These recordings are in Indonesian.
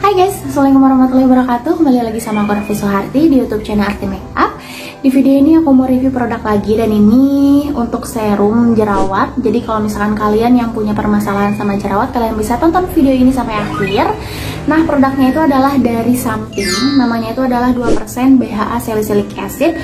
Hai guys, assalamualaikum warahmatullahi wabarakatuh. Kembali lagi sama aku Raffi Soeharti di YouTube channel Arti Makeup. Di video ini aku mau review produk lagi, dan ini untuk serum jerawat. Jadi kalau misalkan kalian yang punya permasalahan sama jerawat, kalian bisa tonton video ini sampai akhir. Nah, produknya itu adalah dari Something. Namanya itu adalah 2% BHA Salicylic Acid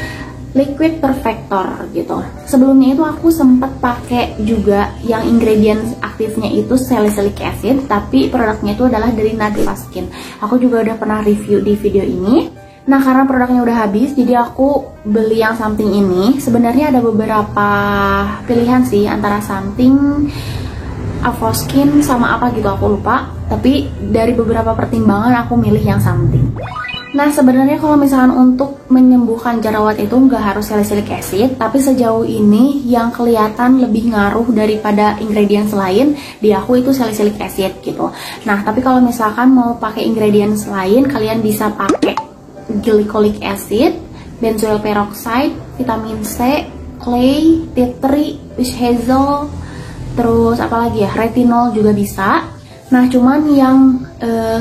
Liquid Perfector gitu. Sebelumnya itu aku sempat pakai juga yang ingredients aktifnya itu salicylic acid, tapi produknya itu adalah dari Nadva Skin. Aku juga udah pernah review di video ini. Nah, karena produknya udah habis, jadi aku beli yang Something ini. Sebenarnya ada beberapa pilihan sih, antara Something, Avoskin, sama apa gitu aku lupa. Tapi dari beberapa pertimbangan aku milih yang Something. Nah, sebenarnya kalau misalkan untuk menyembuhkan jerawat itu nggak harus salicylic acid, tapi sejauh ini yang kelihatan lebih ngaruh daripada ingredients lain di aku itu salicylic acid gitu. Nah, tapi kalau misalkan mau pakai ingredients lain, kalian bisa pakai glycolic acid, benzoyl peroxide, vitamin C, clay, tea tree, witch hazel, terus apalagi ya, retinol juga bisa. Nah, cuman yang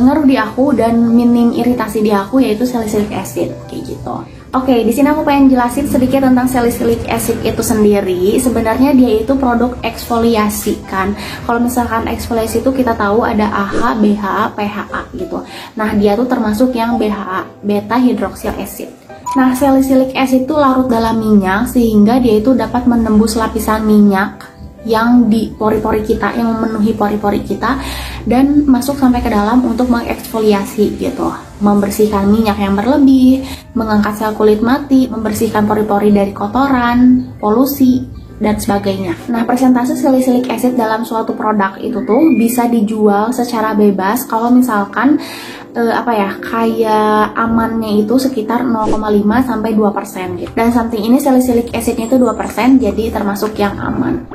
ngaruh di aku dan minim iritasi di aku yaitu salicylic acid kayak gitu. Oke, di sini aku pengen jelasin sedikit tentang salicylic acid itu sendiri. Sebenarnya dia itu produk eksfoliasi kan. Kalau misalkan eksfoliasi itu kita tahu ada AHA, BHA, PHA gitu. Nah, dia tuh termasuk yang BHA, beta hydroxyl acid. Nah, salicylic acid itu larut dalam minyak sehingga dia itu dapat menembus lapisan minyak yang di pori-pori kita, yang memenuhi pori-pori kita, dan masuk sampai ke dalam untuk mengeksfoliasi gitu, membersihkan minyak yang berlebih, mengangkat sel kulit mati, membersihkan pori-pori dari kotoran, polusi, dan sebagainya. Nah, persentase salicylic acid dalam suatu produk itu tuh bisa dijual secara bebas kalau misalkan kayak amannya itu sekitar 0,5 sampai 2% gitu. Dan Something ini salicylic acidnya itu 2%, jadi termasuk yang aman.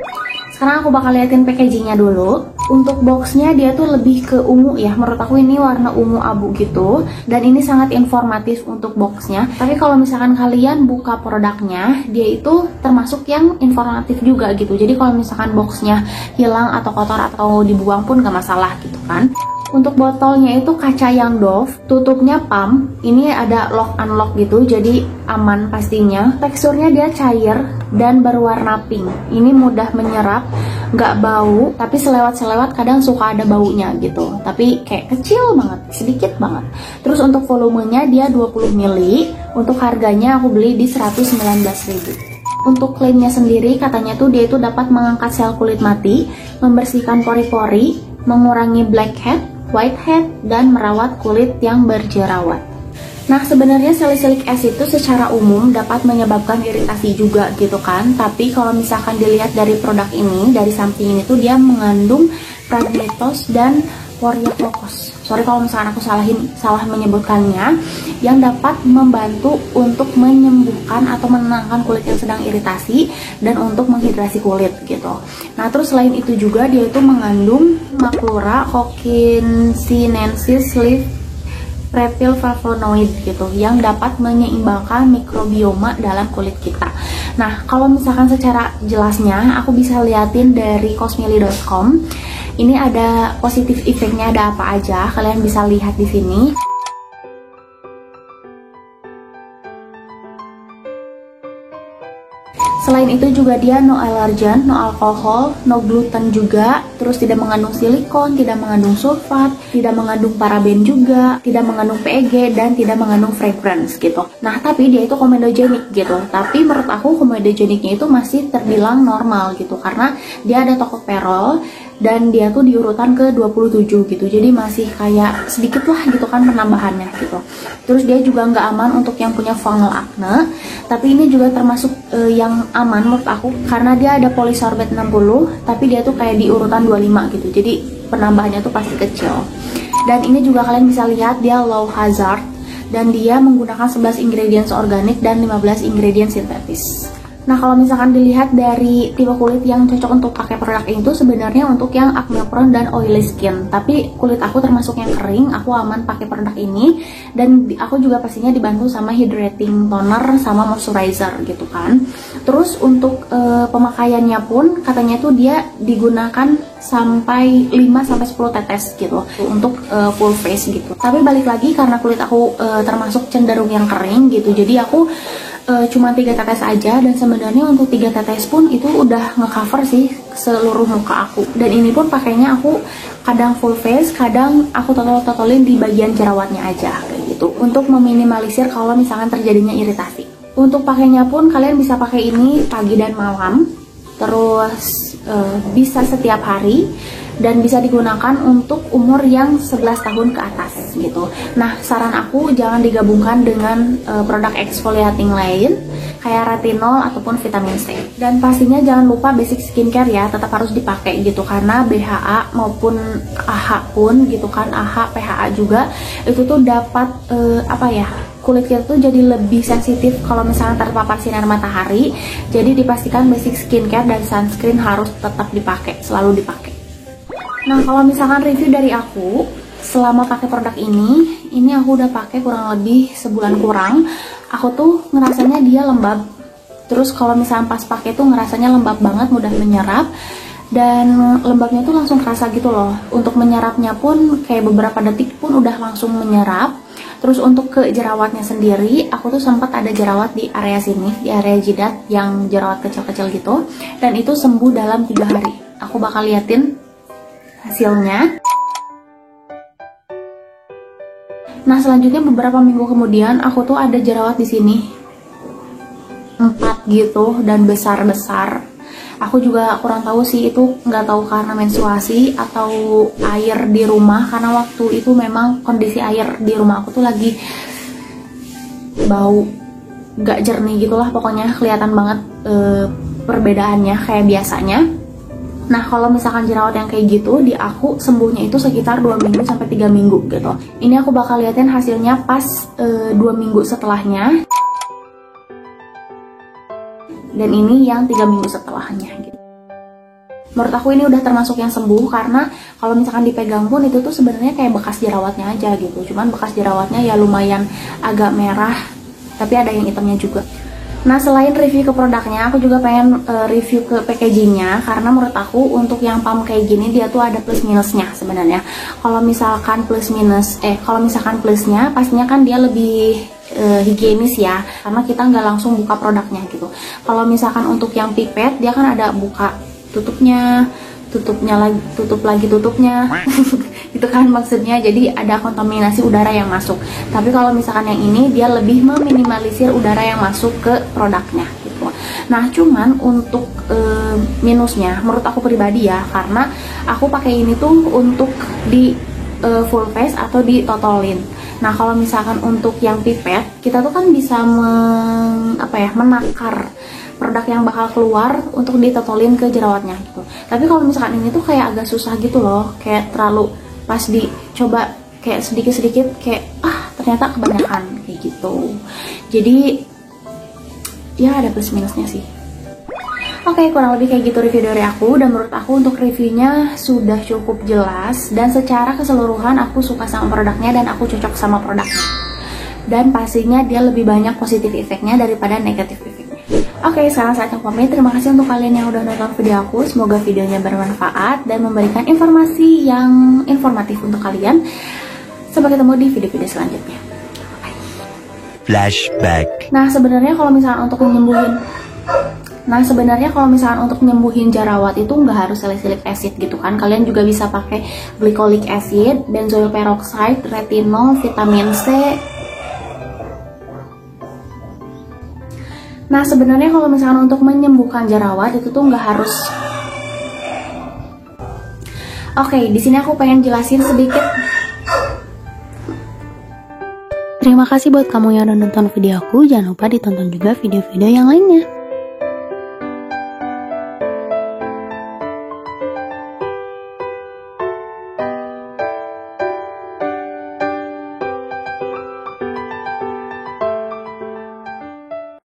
Sekarang aku bakal liatin packagingnya dulu. Untuk boxnya dia tuh lebih ke ungu ya. Menurut aku ini warna ungu abu gitu. Dan ini sangat informatif untuk boxnya. Tapi kalau misalkan kalian buka produknya, dia itu termasuk yang informatif juga gitu. Jadi kalau misalkan boxnya hilang atau kotor atau dibuang pun gak masalah gitu kan. Untuk botolnya itu kaca yang doff, tutupnya pump. Ini ada lock unlock gitu, jadi aman pastinya. Teksturnya dia cair dan berwarna pink. Ini mudah menyerap, nggak bau, tapi selewat-selewat kadang suka ada baunya gitu. Tapi kayak kecil banget, sedikit banget. Terus untuk volumenya dia 20 ml. Untuk harganya aku beli di 119.000. Untuk klaimnya sendiri katanya tuh dia itu dapat mengangkat sel kulit mati, membersihkan pori-pori, mengurangi blackhead, whitehead, dan merawat kulit yang berjerawat. Nah, sebenarnya salicylic acid itu secara umum dapat menyebabkan iritasi juga gitu kan. Tapi kalau misalkan dilihat dari produk ini, dari Something ini tuh dia mengandung pragnetos dan Worhiolocos. Sorry kalau misalkan aku salah menyebutkannya, yang dapat membantu untuk menyembuhkan atau menenangkan kulit yang sedang iritasi dan untuk menghidrasi kulit gitu. Nah, terus selain itu juga dia itu mengandung Maclura Coccinensis leaf Retil flavonoid gitu, yang dapat menyeimbangkan mikrobioma dalam kulit kita. Nah, kalau misalkan secara jelasnya aku bisa liatin dari cosmily.com. Ini ada positif efeknya, ada apa aja, kalian bisa lihat di sini. Selain itu juga dia no allergen, no alkohol, no gluten juga, terus tidak mengandung silikon, tidak mengandung sulfat, tidak mengandung paraben juga, tidak mengandung PEG, dan tidak mengandung fragrance gitu. Nah, tapi dia itu comedogenic gitu. Tapi menurut aku comedogenicnya itu masih terbilang normal gitu, karena dia ada tocopherol dan dia tuh di urutan ke 27 gitu. Jadi masih kayak sedikit lah gitu kan penambahannya gitu. Terus dia juga nggak aman untuk yang punya fungal acne, tapi ini juga termasuk yang aman menurut aku karena dia ada polysorbate 60, tapi dia tuh kayak di urutan 25 gitu. Jadi penambahannya tuh pasti kecil. Dan ini juga kalian bisa lihat dia low hazard dan dia menggunakan 11 ingredients organik dan 15 ingredients sintetis. Nah, kalau misalkan dilihat dari tipe kulit yang cocok untuk pakai produk ini tuh sebenarnya untuk yang acne prone dan oily skin. Tapi kulit aku termasuk yang kering, aku aman pakai produk ini. Dan aku juga pastinya dibantu sama hydrating toner sama moisturizer gitu kan. Terus untuk pemakaiannya pun katanya tuh dia digunakan sampai 5-10 tetes gitu untuk full face gitu. Tapi balik lagi karena kulit aku termasuk cenderung yang kering gitu, jadi aku cuma 3 tetes aja, dan sebenarnya untuk 3 tetes pun itu udah ngecover sih seluruh muka aku. Dan ini pun pakainya aku kadang full face, kadang aku totolin di bagian jerawatnya aja kayak gitu, untuk meminimalisir kalau misalkan terjadinya iritasi. Untuk pakainya pun kalian bisa pakai ini pagi dan malam, terus bisa setiap hari, dan bisa digunakan untuk umur yang 11 tahun ke atas gitu. Nah, saran aku jangan digabungkan dengan produk exfoliating lain kayak retinol ataupun vitamin C. Dan pastinya jangan lupa basic skincare ya, tetap harus dipakai gitu, karena BHA maupun AHA pun gitu kan, AHA, PHA juga itu tuh dapat kulit kita tuh jadi lebih sensitif kalau misalnya terpapar sinar matahari. Jadi dipastikan basic skincare dan sunscreen harus tetap dipakai, selalu dipakai. Nah, kalau misalkan review dari aku selama pakai produk ini aku udah pakai kurang lebih sebulan kurang. Aku tuh ngerasanya dia lembab. Terus kalau misalnya pas pakai tuh ngerasanya lembab banget, mudah menyerap. Dan lembabnya tuh langsung kerasa gitu loh. Untuk menyerapnya pun kayak beberapa detik pun udah langsung menyerap. Terus untuk ke jerawatnya sendiri, aku tuh sempat ada jerawat di area sini, di area jidat yang jerawat kecil-kecil gitu. Dan itu sembuh dalam 3 hari. Aku bakal liatin hasilnya. Nah, selanjutnya beberapa minggu kemudian aku tuh ada jerawat di sini 4 gitu dan besar-besar. Aku juga kurang tahu sih, itu nggak tahu karena menstruasi atau air di rumah, karena waktu itu memang kondisi air di rumah aku tuh lagi bau nggak jernih gitulah, pokoknya kelihatan banget perbedaannya kayak biasanya. Nah, kalau misalkan jerawat yang kayak gitu, di aku sembuhnya itu sekitar 2 minggu sampai 3 minggu gitu. Ini aku bakal liatin hasilnya pas 2 minggu setelahnya. Dan ini yang 3 minggu setelahnya gitu. Menurut aku ini udah termasuk yang sembuh, karena kalau misalkan dipegang pun itu tuh sebenarnya kayak bekas jerawatnya aja gitu. Cuman bekas jerawatnya ya lumayan agak merah, tapi ada yang hitamnya juga. Nah, selain review ke produknya, aku juga pengen review ke packagingnya, karena menurut aku untuk yang pump kayak gini dia tuh ada plus minusnya sebenarnya. Kalau misalkan plusnya pastinya kan dia lebih higienis ya, karena kita nggak langsung buka produknya gitu. Kalau misalkan untuk yang pipet, dia kan ada buka tutupnya lagi tutupnya itu kan maksudnya, jadi ada kontaminasi udara yang masuk. Tapi kalau misalkan yang ini dia lebih meminimalisir udara yang masuk ke produknya gitu. Nah, cuman untuk minusnya menurut aku pribadi ya, karena aku pakai ini tuh untuk di full face atau ditotolin. Nah, kalau misalkan untuk yang pipet, kita tuh kan bisa menakar produk yang bakal keluar untuk ditotolin ke jerawatnya gitu. Tapi kalau misalkan ini tuh kayak agak susah gitu loh, kayak terlalu pas dicoba kayak sedikit-sedikit kayak ternyata kebanyakan kayak gitu. Jadi ya ada plus minusnya sih. Oke, kurang lebih kayak gitu review dari aku, dan menurut aku untuk reviewnya sudah cukup jelas, dan secara keseluruhan aku suka sama produknya dan aku cocok sama produknya. Dan pastinya dia lebih banyak positif efeknya daripada negatif efeknya. Oke, sekarang saatnya pamit. Terima kasih untuk kalian yang udah nonton video aku. Semoga videonya bermanfaat dan memberikan informasi yang informatif untuk kalian. Sampai ketemu di video-video selanjutnya. Bye. Flashback. Nah, sebenarnya kalau misalkan untuk nyembuhin jerawat itu nggak harus salicylic acid gitu kan. Kalian juga bisa pakai glycolic acid, benzoyl peroxide, retinol, vitamin C. Nah, sebenarnya kalau misalkan untuk menyembuhkan jerawat itu tuh nggak harus. Oke, di sini aku pengen jelasin sedikit. Terima kasih buat kamu yang udah nonton video aku. Jangan lupa ditonton juga video-video yang lainnya.